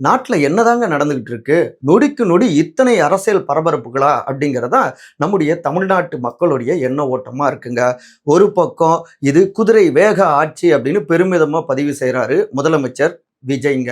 நாட்டில் என்னதாங்க நடந்துகிட்டு இருக்கு? நொடிக்கு நொடி இத்தனை அரசியல் பரபரப்புகளா? அப்படிங்கிறதா நம்முடைய தமிழ்நாட்டு மக்களுடைய எண்ண ஓட்டமா இருக்குங்க. ஒரு பக்கம் இது குதிரை வேக ஆட்சி அப்படின்னு பெருமிதமா பதிவு செய்றாரு முதலமைச்சர் விஜய்ங்க.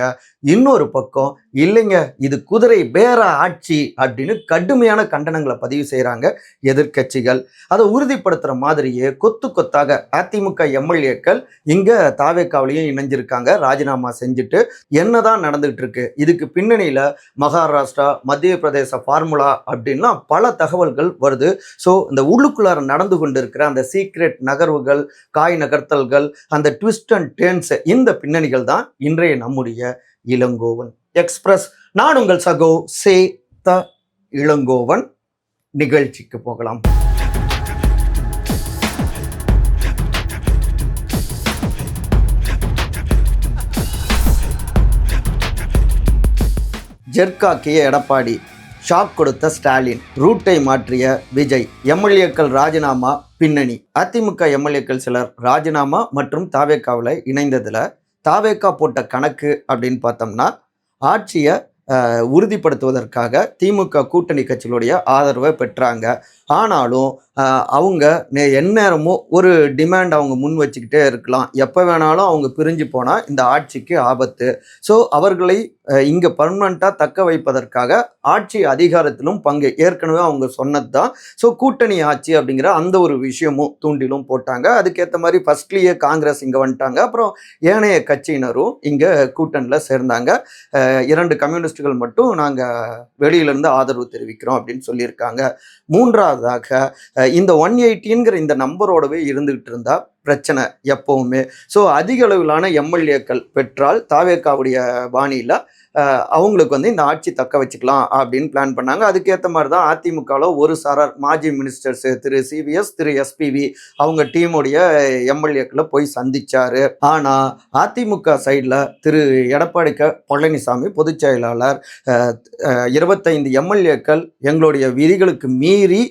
இன்னொரு பக்கம் இல்லைங்க இது குதிரை பேர ஆட்சி அப்படின்னு கடுமையான கண்டனங்களை பதிவு செய்றாங்க எதிர்க்கட்சிகள். அதை உறுதிப்படுத்துற மாதிரியே கொத்து கொத்தாக அதிமுக எம்எல்ஏக்கள் இங்க தாவேக்காவிலையும் இணைஞ்சிருக்காங்க ராஜினாமா செஞ்சுட்டு. என்னதான் நடந்துகிட்டு இருக்கு இதுக்கு பின்னணியில? மகாராஷ்டிரா, மத்திய பிரதேச ஃபார்முலா அப்படின்லாம் பல தகவல்கள் வருது. ஸோ இந்த உள்ளுக்குள்ளார நடந்து கொண்டிருக்கிற அந்த சீக்ரெட் நகர்வுகள், காய் நகர்த்தல்கள், அந்த ட்விஸ்ட் அண்ட் டேர்ன்ஸ், இந்த பின்னணிகள் தான் இன்றைய நம்முடைய இளங்கோவன் எக்ஸ்பிரஸ். நான் உங்கள் சகோ சே த இளங்கோவன். நிகழ்ச்சிக்கு போகலாம். ஜெர்க்காக்கிய எடப்பாடி, ஷாக் கொடுத்த ஸ்டாலின், ரூட்டை மாற்றிய விஜய், எம்எல்ஏக்கள் ராஜினாமா பின்னணி. அதிமுக எம்எல்ஏக்கள் சிலர் ராஜினாமா மற்றும் தாவேக்காவில் இணைந்ததில் தாவேக்கா போட்ட கணக்கு அப்படின்னு பார்த்தோம்னா, ஆட்சியை உறுதிப்படுத்துவதற்காக திமுக கூட்டணி கட்சிகளுடைய ஆதரவை பெற்றாங்க. ஆனாலும் அவங்க எந்நேரமும் ஒரு டிமாண்ட் அவங்க முன் வச்சுக்கிட்டே இருக்கலாம். எப்போ வேணாலும் அவங்க பிரிஞ்சு போனால் இந்த ஆட்சிக்கு ஆபத்து. ஸோ அவர்களை இங்கே பர்மனண்ட்டாக தக்க வைப்பதற்காக ஆட்சி அதிகாரத்திலும் பங்கு ஏற்கனவே அவங்க சொன்னது தான். ஸோ கூட்டணி ஆட்சி அப்படிங்கிற அந்த ஒரு விஷயமும் தூண்டிலும் போட்டாங்க. அதுக்கேற்ற மாதிரி ஃபர்ஸ்ட்லேயே காங்கிரஸ் இங்கே வந்துட்டாங்க. அப்புறம் ஏனைய கட்சியினரும் இங்கே கூட்டணியில் சேர்ந்தாங்க. 2 கம்யூனிஸ்டுகள் மட்டும் நாங்கள் வெளியிலேருந்து ஆதரவு தெரிவிக்கிறோம் அப்படின்னு சொல்லியிருக்காங்க. மூன்றாவதாக இந்த 180ங்கிற இந்த நம்பரோடவே இருந்துகிட்டு இருந்தா பிரச்சனை எப்பவுமே. ஸோ அதிக அளவிலான எம்எல்ஏக்கள் பெற்றால் தாவேக்காவுடைய பாணியில் அவங்களுக்கு வந்து இந்த ஆட்சி தக்க வச்சுக்கலாம் அப்படின்னு பிளான் பண்ணாங்க. அதுக்கேற்ற மாதிரி தான் அதிமுகவில் ஒரு சாரார் மாஜி மினிஸ்டர்ஸ் திரு சிவிஎஸ், திரு எஸ்பிவி அவங்க டீமுடைய எம்எல்ஏக்களை போய் சந்திச்சாரு. ஆனால் அதிமுக சைடில் திரு எடப்பாடி பழனிசாமி பொதுச் செயலாளர் 25 எம்எல்ஏக்கள் எங்களுடைய விதிகளுக்கு மீறி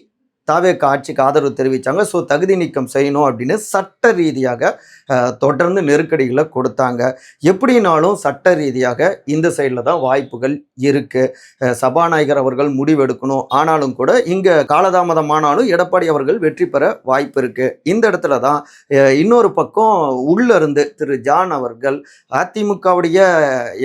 தாவேக்கா ஆட்சிக்கு ஆதரவு தெரிவித்தாங்க. ஸோ தகுதி நீக்கம் செய்யணும் அப்படின்னு சட்ட ரீதியாக தொடர்ந்து நெருக்கடிகளை கொடுத்தாங்க. எப்படினாலும் சட்ட ரீதியாக இந்த சைடில் தான் வாய்ப்புகள் இருக்குது. சபாநாயகர் அவர்கள் முடிவெடுக்கணும். ஆனாலும் கூட இங்கே காலதாமதமானாலும் எடப்பாடி அவர்கள் வெற்றி பெற வாய்ப்பு இருக்குது. இந்த இடத்துல தான் இன்னொரு பக்கம் உள்ளிருந்து திரு ஜான் அவர்கள் அதிமுகவுடைய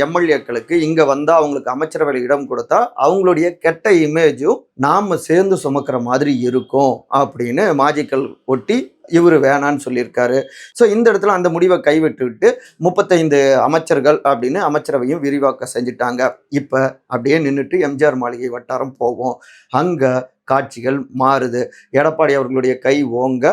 எம்எல்ஏக்களுக்கு இங்கே வந்தால் அவங்களுக்கு அமைச்சரவையில் இடம் கொடுத்தா அவங்களுடைய கெட்ட இமேஜும் நாம் சேர்ந்து சுமக்கிற மாதிரி இருக்கும் அப்படின்னு மாஜிக்கல் ஒட்டி இவர் வேணான்னு சொல்லியிருக்காரு. ஸோ இந்த இடத்துல அந்த முடிவை கைவிட்டுவிட்டு 35 அமைச்சர்கள் அப்படின்னு அமைச்சரவையும் விரிவாக்க செஞ்சுட்டாங்க. இப்போ அப்படியே நின்றுட்டு எம்ஜிஆர் மாளிகை வட்டாரம் போவோம். அங்கே காட்சிகள் மாறுது. எடப்பாடி அவர்களுடைய கை ஓங்க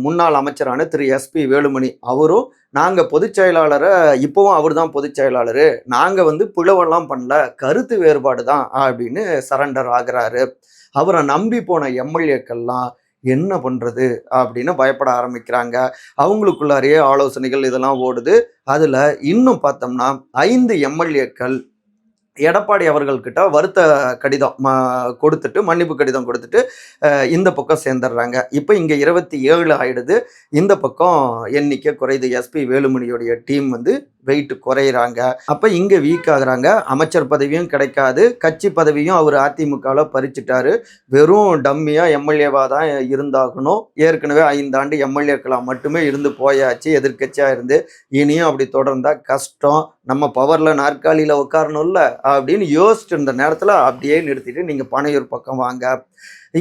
முன்னாள் அமைச்சரான திரு எஸ்பி வேலுமணி அவரும் நாங்கள் பொதுச் செயலாளரை இப்போவும் அவர் தான் பொதுச் செயலாளர், நாங்கள் வந்து பிளவெல்லாம் பண்ணல, கருத்து வேறுபாடு தான் அப்படின்னு சரண்டர் ஆகிறாரு. அவரை நம்பி போன எம்எல்ஏக்கள்லாம் என்ன பண்ணுறது அப்படின்னு பயப்பட ஆரம்பிக்கிறாங்க. அவங்களுக்குள்ளாரையே ஆலோசனைகள் இதெல்லாம் ஓடுது. அதில் இன்னும் பார்த்தோம்னா 5 எம்எல்ஏக்கள் எடப்பாடி அவர்கள்கிட்ட வருத்த கடிதம் கொடுத்துட்டு, மன்னிப்பு கடிதம் கொடுத்துட்டு இந்த பக்கம் சேர்ந்துடுறாங்க. இப்போ இங்கே 27 ஆயிடுது. இந்த பக்கம் எண்ணிக்கை குறையுது. எஸ்பி வேலுமணியோடைய டீம் வந்து வெயிட் குறையிறாங்க. அப்போ இங்கே வீக் ஆகுறாங்க. அமைச்சர் பதவியும் கிடைக்காது, கட்சி பதவியும் அவர் அதிமுகவில் பறிச்சுட்டாரு. வெறும் டம்மியாக எம்எல்ஏவாக தான் இருந்தாகணும். ஏற்கனவே 5 ஆண்டு எம்எல்ஏக்களாக மட்டுமே இருந்து போயாச்சு எதிர்கட்சியாக இருந்து. இனியும் அப்படி தொடர்ந்தால் கஷ்டம், நம்ம பவரில் நாற்காலியில் உட்காரணும்ல அப்படின்னு யோசிச்சுட்டு இருந்த நேரத்தில் அப்படியே நிறுத்திட்டு நீங்கள் பனையூர் பக்கம் வாங்க.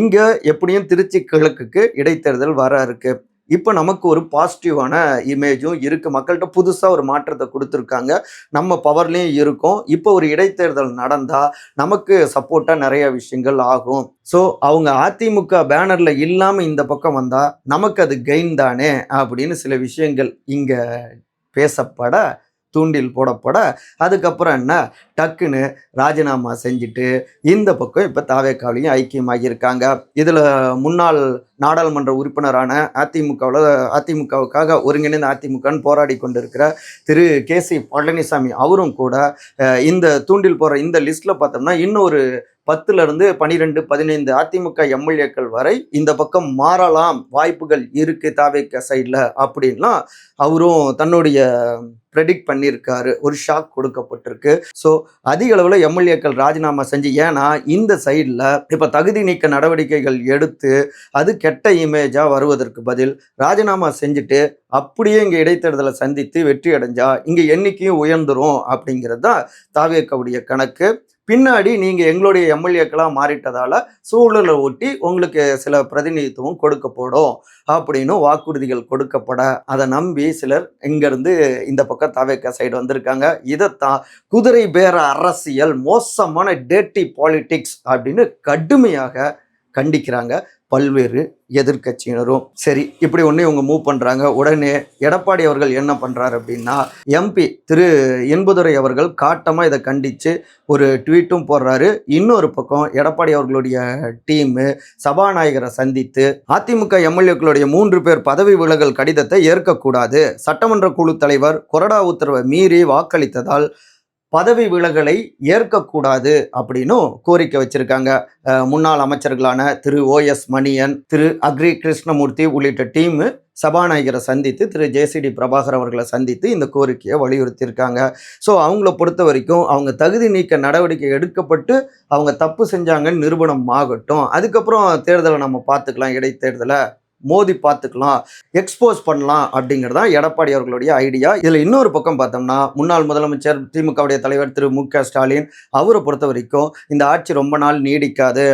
இங்கே எப்படியும் திருச்சி கிழக்குக்கு இடைத்தேர்தல் வர இருக்கு. இப்போ நமக்கு ஒரு பாசிட்டிவான இமேஜும் இருக்குது. மக்கள்கிட்ட புதுசாக ஒரு மாற்றத்தை கொடுத்துருக்காங்க. நம்ம பவர்லேயும் இருக்கும். இப்போ ஒரு இடைத்தேர்தல் நடந்தால் நமக்கு சப்போர்ட்டாக நிறைய விஷயங்கள் ஆகும். ஸோ அவங்க அதிமுக பேனரில் இல்லாமல் இந்த பக்கம் வந்தால் நமக்கு அது கெயின் தானே அப்படின்னு சில விஷயங்கள் இங்கே பேசப்பட, தூண்டில் போடப்பட, அதுக்கப்புறம் என்ன டக்குன்னு ராஜினாமா செஞ்சுட்டு இந்த பக்கம் இப்போ தாவேக்காவிலையும் ஐக்கியமாகியிருக்காங்க. இதில் முன்னாள் நாடாளுமன்ற உறுப்பினரான அதிமுகவுக்காக ஒருங்கிணைந்த அதிமுகன்னு போராடி கொண்டிருக்கிற திரு கேசி பழனிசாமி அவரும் கூட இந்த தூண்டில் போகிற இந்த லிஸ்ட்டில் பார்த்தோம்னா இன்னும் ஒரு 10லிருந்து 12, 15 அதிமுக எம்எல்ஏக்கள் வரை இந்த பக்கம் மாறலாம், வாய்ப்புகள் இருக்குது தாவேக்கா சைடில் அப்படின்லாம் அவரும் தன்னுடைய ப்ரெடிக்ட் பண்ணியிருக்காரு, ஒரு ஷாக் கொடுக்கப்பட்டிருக்கு. ஸோ அதிக அளவில் எம்எல்ஏக்கள் ராஜினாமா செஞ்சு, ஏன்னா இந்த சைடில் இப்போ தகுதி நீக்க நடவடிக்கைகள் எடுத்து அது கெட்ட இமேஜாக வருவதற்கு பதில் ராஜினாமா செஞ்சுட்டு அப்படியே இங்கே இடைத்தேர்தலை சந்தித்து வெற்றி அடைஞ்சா இங்கே எண்ணிக்கையும் உயர்ந்துரும் அப்படிங்கிறது தான் தாவேக்காவுடைய கணக்கு. பின்னாடி நீங்கள் எங்களுடைய எம்எல்ஏக்களாக மாறிட்டதால சூழலை ஒட்டி உங்களுக்கு சில பிரதிநிதித்துவம் கொடுக்கப்படும் அப்படின்னு வாக்குறுதிகள் கொடுக்கப்பட அதை நம்பி சிலர் இங்கேருந்து இந்த பக்கம் தாவேக்கா சைடு வந்திருக்காங்க. இதைத்தான் குதிரை பேர அரசியல், மோசமான டேட்டி பாலிடிக்ஸ் அப்படின்னு கடுமையாக கண்டிக்கிறாங்க பல்வேறு எதிர்கட்சியினரும். சரி, இப்படி ஒன்று இவங்க மூவ் பண்ணுறாங்க. உடனே எடப்பாடி அவர்கள் என்ன பண்ணுறாரு அப்படின்னா, எம்பி திரு இன்பதுரை அவர்கள் காட்டமாக இதை கண்டித்து ஒரு ட்வீட்டும் போடுறாரு. இன்னொரு பக்கம் எடப்பாடி அவர்களுடைய டீமு சபாநாயகரை சந்தித்து அதிமுக எம்எல்ஏக்களுடைய 3 பேர் பதவி விலகல் கடிதத்தை ஏற்கக்கூடாது, சட்டமன்ற குழு தலைவர் கொறடா உத்தரவை மீறி வாக்களித்ததால் பதவி விலகலை ஏற்கக்கூடாது அப்படின்னும் கோரிக்கை வச்சிருக்காங்க. முன்னாள் அமைச்சர்களான திரு ஓஎஸ் மணியன், திரு அக்ரி கிருஷ்ணமூர்த்தி உள்ளிட்ட டீமு சபாநாயகரை சந்தித்து திரு ஜேசிடி பிரபாகர் அவர்களை சந்தித்து இந்த கோரிக்கையை வலியுறுத்தியிருக்காங்க. ஸோ அவங்கள பொறுத்த வரைக்கும் அவங்க தகுதி நீக்க நடவடிக்கை எடுக்கப்பட்டு அவங்க தப்பு செஞ்சாங்கன்னு நிரூபணம் ஆகட்டும், அதுக்கப்புறம் தேர்தலை நம்ம பார்த்துக்கலாம், இடைத்தேர்தலை மோதி பார்த்துக்கலாம், எக்ஸ்போஸ் பண்ணலாம் அப்படிங்கிறதா எடப்பாடி அவர்களுடைய ஐடியா. இதில் இன்னொரு பக்கம் பார்த்தோம்னா, முன்னாள் முதலமைச்சர் திமுகவுடைய தலைவர் திரு மு.க. ஸ்டாலின் அவரை பொறுத்த வரைக்கும் இந்த ஆட்சி ரொம்ப நாள் நீடிக்காது,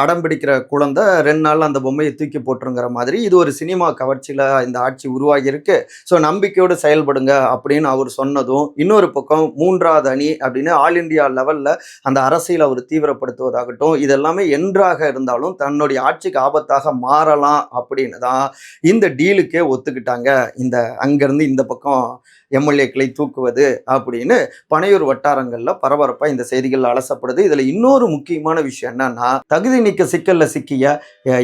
அடம் பிடிக்கிற குழந்தை 2 நாள் அந்த பொம்மையை தூக்கி போட்டுருங்கிற மாதிரி இது ஒரு சினிமா கவர்ச்சியில் இந்த ஆட்சி உருவாகி இருக்கு, ஸோ நம்பிக்கையோடு செயல்படுங்க அப்படின்னு அவர் சொன்னதும், இன்னொரு பக்கம் 3வது அணி அப்படின்னு ஆல் இண்டியா லெவலில் அந்த அரசியல் அவர் தீவிரப்படுத்துவதாகட்டும், இதெல்லாமே என்றாக இருந்தாலும் தன்னுடைய ஆட்சிக்கு ஆபத்தாக மாறலாம் அப்படின்னு தான் இந்த டீலுக்கே ஒத்துக்கிட்டாங்க. இந்த அங்கேருந்து இந்த பக்கம் எம்எல்ஏக்களை தூக்குவது அப்படின்னு பனையூர் வட்டாரங்களில் பரபரப்பாக இந்த செய்திகள் அலசப்படுது. இதில் இன்னொரு முக்கியமான விஷயம் என்னன்னா, தகுதி நீக்க சிக்கலில் சிக்கிய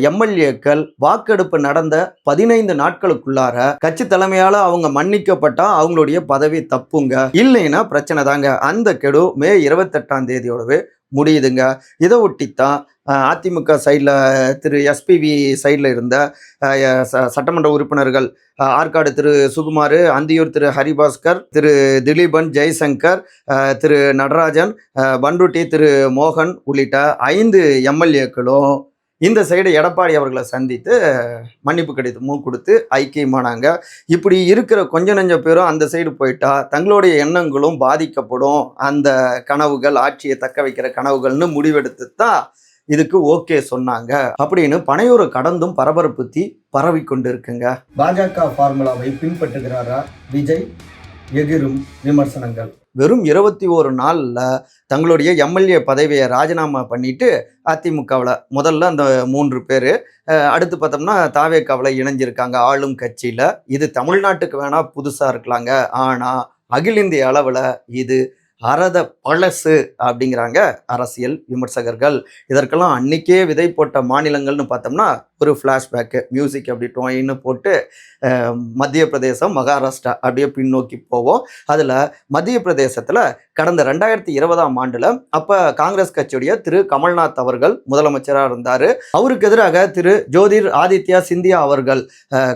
எம்எல்ஏக்கள் வாக்கெடுப்பு நடந்த 15 நாட்களுக்குள்ளார கட்சி தலைமையால் அவங்க மன்னிக்கப்பட்டா அவங்களுடைய பதவி தப்புங்க, இல்லைன்னா பிரச்சனை தாங்க. அந்த கெடு மே 28ஆம் தேதியோடவே முடியுதுங்க. இதை ஒட்டித்தான் அதிமுக சைடில் திரு எஸ்பிவி சைடில் இருந்த சட்டமன்ற உறுப்பினர்கள் ஆற்காடு திரு சுகுமார், அந்தியூர் திரு ஹரிபாஸ்கர், திரு திலீபன், ஜெய்சங்கர், திரு நடராஜன், பண்ருட்டி திரு மோகன் உள்ளிட்ட 5 எம்எல்ஏக்களும் இந்த சைடு எடப்பாடி அவர்களை சந்தித்து மன்னிப்பு கடிதமும் கொடுத்து ஐக்கியமானாங்க. இப்படி இருக்கிற கொஞ்ச நெஞ்ச பேரும் அந்த சைடு போயிட்டா தங்களுடைய எண்ணங்களும் பாதிக்கப்படும், அந்த கனவுகள் ஆட்சியை தக்க வைக்கிற கனவுகள்னு முடிவெடுத்து தான் இதுக்கு ஓகே சொன்னாங்க அப்படின்னு பனையூரை கடந்தும் பரபரப்பு தீ பரவி கொண்டு இருக்குங்க. பாஜக ஃபார்முலாவை பின்பற்றுகிறாரா விஜய்? எகிரும் விமர்சனங்கள். வெறும் 21 நாளில் தங்களுடைய எம்எல்ஏ பதவியை ராஜினாமா பண்ணிட்டு அதிமுகவில் முதல்ல அந்த 3 பேர், அடுத்து பார்த்தோம்னா தாவேக்காவில் இணைஞ்சிருக்காங்க ஆளும் கட்சியில். இது தமிழ்நாட்டுக்கு வேணால் புதுசாக இருக்கலாங்க, ஆனால் அகில இந்திய அளவில் இது அறத பழசு அப்படிங்கிறாங்க அரசியல் விமர்சகர்கள். இதற்கெல்லாம் அன்னைக்கே விதை போட்ட மாநிலங்கள்னு பார்த்தோம்னா ஒரு ஃப்ளாஷ்பேக்கு மியூசிக் அப்படி டொயின்னு போட்டு மத்திய பிரதேசம், மகாராஷ்டிரா அப்படியே பின்னோக்கி போவோம். அதில் மத்திய பிரதேசத்தில் கடந்த 2020ஆம் ஆண்டில் அப்போ காங்கிரஸ் கட்சியுடைய திரு கமல்நாத் அவர்கள் முதலமைச்சராக இருந்தார். அவருக்கு எதிராக திரு ஜோதிர் ஆதித்யா சிந்தியா அவர்கள்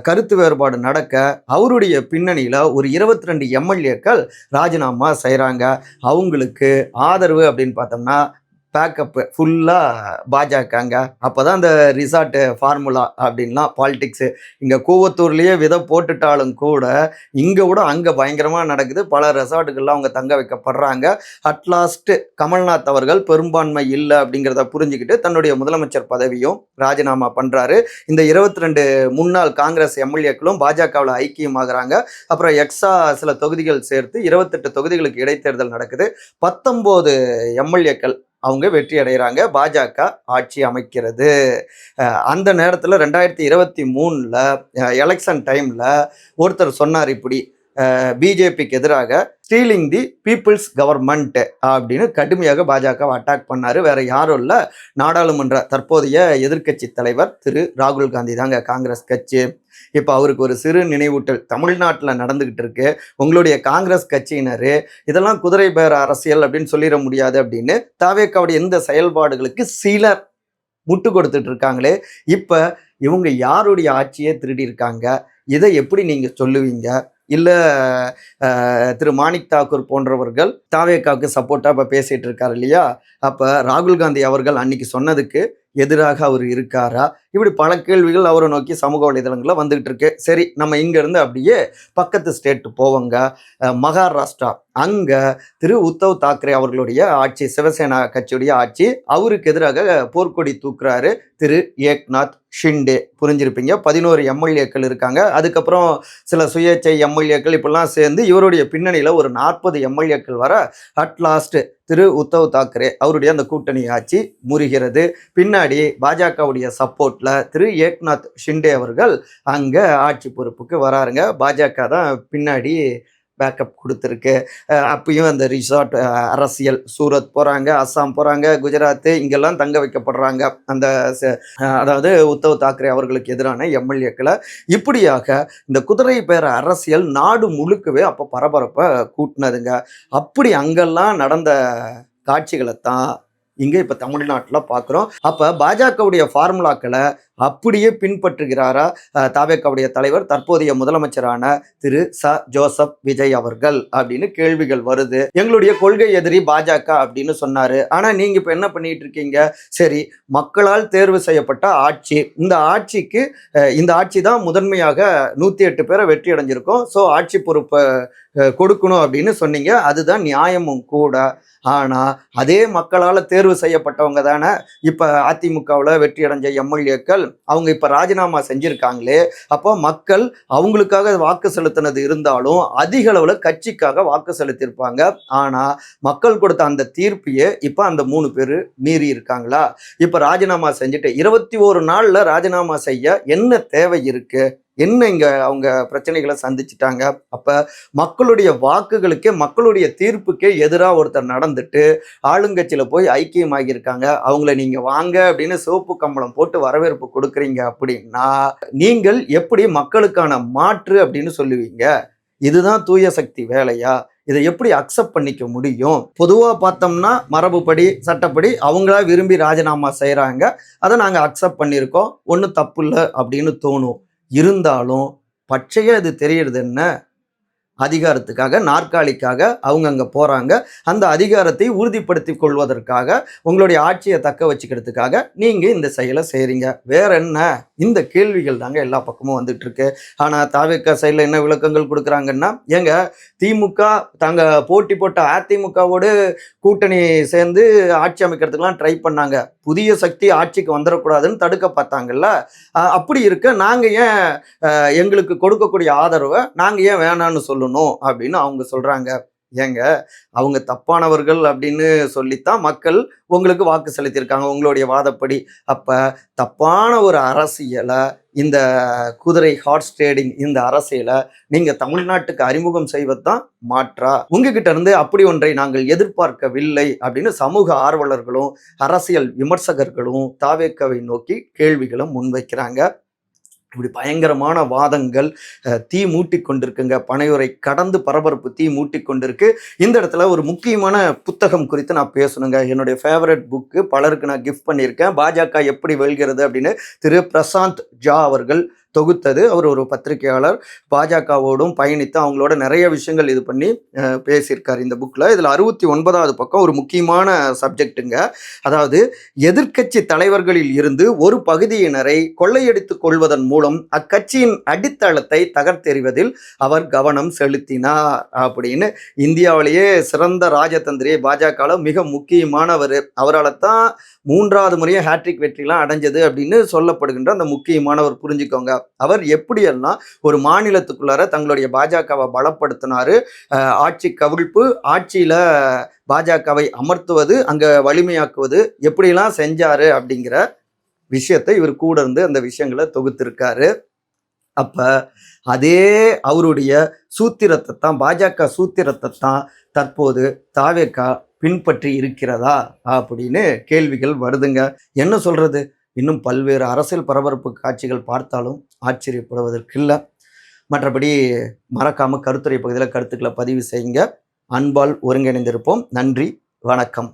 கருத்து வேறுபாடு நடக்க அவருடைய பின்னணியில் ஒரு 22 எம்எல்ஏக்கள் ராஜினாமா செய்கிறாங்க. அவங்களுக்கு ஆதரவு அப்படின்னு பார்த்தோம்னா பேக்கப்பு ஃபுல்லாக பாஜகங்க. அப்போ தான் இந்த ரிசார்ட்டு ஃபார்முலா அப்படின்லாம் பாலிடிக்ஸு. இங்கே கூவத்தூர்லேயே விதை போட்டுட்டாலும் கூட இங்கே கூட அங்கே பயங்கரமாக நடக்குது. பல ரெசார்ட்டுகள்லாம் அவங்க தங்க வைக்கப்படுறாங்க. அட்லாஸ்ட்டு கமல்நாத் அவர்கள் பெரும்பான்மை இல்லை அப்படிங்கிறத புரிஞ்சுக்கிட்டு தன்னுடைய முதலமைச்சர் பதவியும் ராஜினாமா பண்ணுறாரு. இந்த 22 முன்னாள் காங்கிரஸ் எம்எல்ஏக்களும் பாஜகவில் ஐக்கியமாகறாங்க. அப்புறம் எக்ஸா சில தொகுதிகள் சேர்த்து 28 தொகுதிகளுக்கு இடைத்தேர்தல் நடக்குது. 19 எம்எல்ஏக்கள் அவங்க வெற்றி அடைகிறாங்க. பாஜக ஆட்சி அமைக்கிறது. அந்த நேரத்தில் 2023 எலெக்ஷன் டைமில் ஒருத்தர் சொன்னார் இப்படி, பிஜேபிக்கு எதிராக ஸ்டீலிங் தி பீப்புள்ஸ் கவர்மெண்ட் அப்படின்னு கடுமையாக பாஜகவை அட்டாக் பண்ணார். வேற யாரும் இல்லை, நாடாளுமன்ற தற்போதைய எதிர்க்கட்சி தலைவர் திரு ராகுல் காந்தி தாங்க, காங்கிரஸ் கட்சி. இப்போ அவருக்கு ஒரு சிறு நினைவூட்டல் தமிழ்நாட்டில் நடந்துகிட்டு இருக்கு. உங்களுடைய காங்கிரஸ் கட்சியினர் இதெல்லாம் குதிரை பேர அரசியல் அப்படின்னு சொல்லிட முடியாது அப்படின்னு தாவேக்காவுடைய இந்த செயல்பாடுகளுக்கு சிலர் முட்டு கொடுத்துட்டு இருக்காங்களே. இப்போ இவங்க யாருடைய ஆட்சியை திருடி இருக்காங்க, இதை எப்படி நீங்கள் சொல்லுவீங்க? இல்லை திரு மாணிக் தாக்கூர் போன்றவர்கள் தாவேக்காவுக்கு சப்போர்ட்டாக இப்போ பேசிகிட்டு இருக்காரு இல்லையா? அப்போ ராகுல் காந்தி அவர்கள் அன்னைக்கு சொன்னதுக்கு எதிராக அவர் இருக்காரா? இப்படி பல கேள்விகள் அவரை நோக்கி சமூக வலைதளங்களில் வந்துகிட்டு இருக்கு. சரி, நம்ம இங்கேருந்து அப்படியே பக்கத்து ஸ்டேட்டு போவோங்க. மகாராஷ்டிரா, அங்கே திரு உத்தவ் தாக்கரே அவர்களுடைய ஆட்சி, சிவசேனா கட்சியுடைய ஆட்சி. அவருக்கு எதிராக போர்க்கொடி தூக்குறாரு திரு ஏக்நாத் ஷிண்டே. புரிஞ்சிருப்பீங்க. 11 எம்எல்ஏக்கள் இருக்காங்க. அதுக்கப்புறம் சில சுயேட்சை எம்எல்ஏக்கள் இப்படிலாம் சேர்ந்து இவருடைய பின்னணியில் ஒரு 40 எம்எல்ஏக்கள் வர அட்லாஸ்ட் திரு உத்தவ் தாக்கரே அவருடைய அந்த கூட்டணி ஆட்சி முறிகிறது. பின்னாடி பாஜகவுடைய சப்போர்ட்ல திரு ஏக்நாத் ஷிண்டே அவர்கள் அங்கே ஆட்சி பொறுப்புக்கு வராருங்க. பாஜக தான் பின்னாடி பேக்கப் கொடுத்துருக்கு. அப்பயும் அந்த ரிசார்ட் அரசியல், சூரத் போகிறாங்க, அஸ்ஸாம் போகிறாங்க, குஜராத்து, இங்கெல்லாம் தங்க வைக்கப்படுறாங்க அந்த அதாவது உத்தவ் தாக்கரே அவர்களுக்கு எதிரான எம்எல்ஏக்களை. இப்படியாக இந்த குதிரை பேர அரசியல் நாடு முழுக்கவே அப்போ பரபரப்பை கூட்டினதுங்க. அப்படி அங்கெல்லாம் நடந்த காட்சிகளைத்தான் இங்கே இப்போ தமிழ்நாட்டில் பார்க்குறோம். அப்போ பாஜகவுடைய ஃபார்முலாக்களை அப்படியே பின்பற்றுகிறாரா தாவேக்காவுடைய தலைவர், தற்போதைய முதலமைச்சரான திரு ஜோசப் விஜய் அவர்கள் அப்படின்னு கேள்விகள் வருது. எங்களுடைய கொள்கை எதிரி பாஜக அப்படின்னு சொன்னாரு. ஆனா நீங்க இப்ப என்ன பண்ணிட்டு இருக்கீங்க? சரி, மக்களால் தேர்வு செய்யப்பட்ட ஆட்சி, இந்த ஆட்சிக்கு இந்த ஆட்சி தான் முதன்மையாக 108 பேரை வெற்றி அடைஞ்சிருக்கோம். ஸோ ஆட்சி பொறுப்பை கொடுக்கணும் அப்படின்னு சொன்னீங்க. அதுதான் நியாயமும் கூட. ஆனா அதே மக்களால் தேர்வு செய்யப்பட்டவங்க தானே இப்ப அதிமுகவில் வெற்றி அடைஞ்ச எம்எல்ஏக்கள். அவங்க இப்ப ராஜினாமா செஞ்சிருக்காங்களே. அப்போ மக்கள் அவங்களுக்காக வாக்கு செலுத்தினது இருந்தாலும் அதிக அளவுல கட்சிக்காக வாக்கு செலுத்தியிருப்பாங்க. ஆனா மக்கள் கொடுத்த அந்த தீர்ப்பையே இப்ப அந்த 3 பேர் மீறி இருக்காங்களா? இப்ப ராஜினாமா செஞ்சுட்டு 21 நாள்ல ராஜினாமா செய்ய என்ன தேவை இருக்கு? என்ன இங்க அவங்க பிரச்சனைகளை சந்திச்சுட்டாங்க? அப்ப மக்களுடைய வாக்குகளுக்கே, மக்களுடைய தீர்ப்புக்கே எதிராக ஒருத்தர் நடந்துட்டு ஆளுங்கட்சியில போய் ஐக்கியமாகியிருக்காங்க. அவங்கள நீங்க வாங்க அப்படின்னு சிவப்பு கம்பளம் போட்டு வரவேற்பு கொடுக்குறீங்க அப்படின்னா நீங்கள் எப்படி மக்களுக்கான மாற்று அப்படின்னு சொல்லுவீங்க? இதுதான் தூய சக்தி வேலையா? இதை எப்படி அக்செப்ட் பண்ணிக்க முடியும்? பொதுவாக பார்த்தோம்னா மரபுப்படி, சட்டப்படி அவங்களா விரும்பி ராஜினாமா செய்கிறாங்க. அதை நாங்கள் அக்செப்ட் பண்ணியிருக்கோம், ஒன்றும் தப்பு இல்லை அப்படின்னு தோணும். இருந்தாலும் பச்சையாக அது தெரியறது என்ன? அதிகாரத்துக்காக, நாற்காலிக்காக அவங்க அங்கே போகிறாங்க. அந்த அதிகாரத்தை உறுதிப்படுத்தி கொள்வதற்காக, உங்களுடைய ஆட்சியை தக்க வச்சுக்கிறதுக்காக நீங்கள் இந்த செயலை செய்கிறீங்க. வேற என்ன? இந்த கேள்விகள் தாங்க எல்லா பக்கமும் வந்துட்டு இருக்கு. ஆனால் தாவேக்கா சைடில் என்ன விளக்கங்கள் கொடுக்குறாங்கன்னா, ஏங்க திமுக தாங்க போட்டி போட்ட அதிமுகவோடு கூட்டணி சேர்ந்து ஆட்சி அமைக்கிறதுக்கெல்லாம் ட்ரை பண்ணாங்க. புதிய சக்தி ஆட்சிக்கு வந்துடக்கூடாதுன்னு தடுக்க பார்த்தாங்கல்ல. அப்படி இருக்க நாங்கள் ஏன் எங்களுக்கு கொடுக்கக்கூடிய ஆதரவை நாங்கள் ஏன் வேணான்னு சொல்லணும் அப்படின்னு அவங்க சொல்கிறாங்க. ஏங்க அவங்க தப்பானவர்கள் அப்படின்னு சொல்லித்தான் மக்கள் உங்களுக்கு வாக்கு செலுத்தியிருக்காங்க உங்களுடைய வாதப்படி. அப்போ தப்பான ஒரு அரசியலை, இந்த குதிரை ஹார்ஸ் ட்ரேடிங் இந்த அரசியலை நீங்கள் தமிழ்நாட்டுக்கு அறிமுகம் செய்வதுதான் மாற்றா? உங்ககிட்ட இருந்து அப்படி ஒன்றை நாங்கள் எதிர்பார்க்கவில்லை அப்படின்னு சமூக ஆர்வலர்களும் அரசியல் விமர்சகர்களும் தாவேக்காவை நோக்கி கேள்விகளும் முன்வைக்கிறாங்க. இப்படி பயங்கரமான வாதங்கள் தீ மூட்டி கொண்டிருக்குங்க. பனையுரை கடந்து பரபரப்பு தீ மூட்டி கொண்டிருக்கு. இந்த இடத்துல ஒரு முக்கியமான புத்தகம் குறித்து நான் பேசணுங்க. என்னுடைய ஃபேவரட் புக்கு பலருக்கு நான் கிஃப்ட் பண்ணியிருக்கேன். பாஜக எப்படி வெல்கிறது அப்படின்னு திரு பிரசாந்த் ஜா அவர்கள் தொகுத்தது. அவர் ஒரு பத்திரிகையாளர், பாஜகவோடும் பயணித்து அவங்களோட நிறைய விஷயங்கள் இது பண்ணி பேசியிருக்காரு இந்த புக்கில். இதில் 69வது பக்கம் ஒரு முக்கியமான சப்ஜெக்டுங்க. அதாவது எதிர்க்கட்சி தலைவர்களில் இருந்து ஒரு பகுதியினரை கொள்ளையடித்துக் கொள்வதன் மூலம் அக்கட்சியின் அடித்தளத்தை தகர்த்தெறிவதில் அவர் கவனம் செலுத்தினார் அப்படின்னு. இந்தியாவிலேயே சிறந்த ராஜதந்திரி, பாஜகவில் மிக முக்கியமானவர், அவரால் தான் 3வது முறையாக ஹேட்ரிக் வெற்றிலாம் அடைஞ்சது அப்படின்னு சொல்லப்படுகின்ற அந்த முக்கியமானவர். புரிஞ்சுக்கோங்க, அவர் எப்படியெல்லாம் ஒரு மாநிலத்துக்குள்ளார தங்களுடைய பாஜகவை பலப்படுத்தினாரு, ஆட்சி கவிழ்ப்பு, ஆட்சியில பாஜகவை அமர்த்துவது, அங்க வலிமையாக்குவது எப்படியெல்லாம் செஞ்சாரு அப்படிங்கிற விஷயத்தை இவர் கூட இருந்து அந்த விஷயங்களை தொகுத்திருக்காரு. அப்ப அதே அவருடைய சூத்திரத்தை தான், பாஜக சூத்திரத்தை தான் தற்போது தாவேக்கா பின்பற்றி இருக்கிறதா அப்படின்னு கேள்விகள் வருதுங்க. என்ன சொல்றது? இன்னும் பல்வேறு அரசியல் பரபரப்பு காட்சிகள் பார்த்தாலும் ஆச்சரியப்படுவதற்கு இல்லை. மற்றபடி மறக்காம கருத்துரை பகுதியில் கருத்துக்களை பதிவு செய்யுங்க. அன்பால் ஒருங்கிணைந்திருப்போம். நன்றி, வணக்கம்.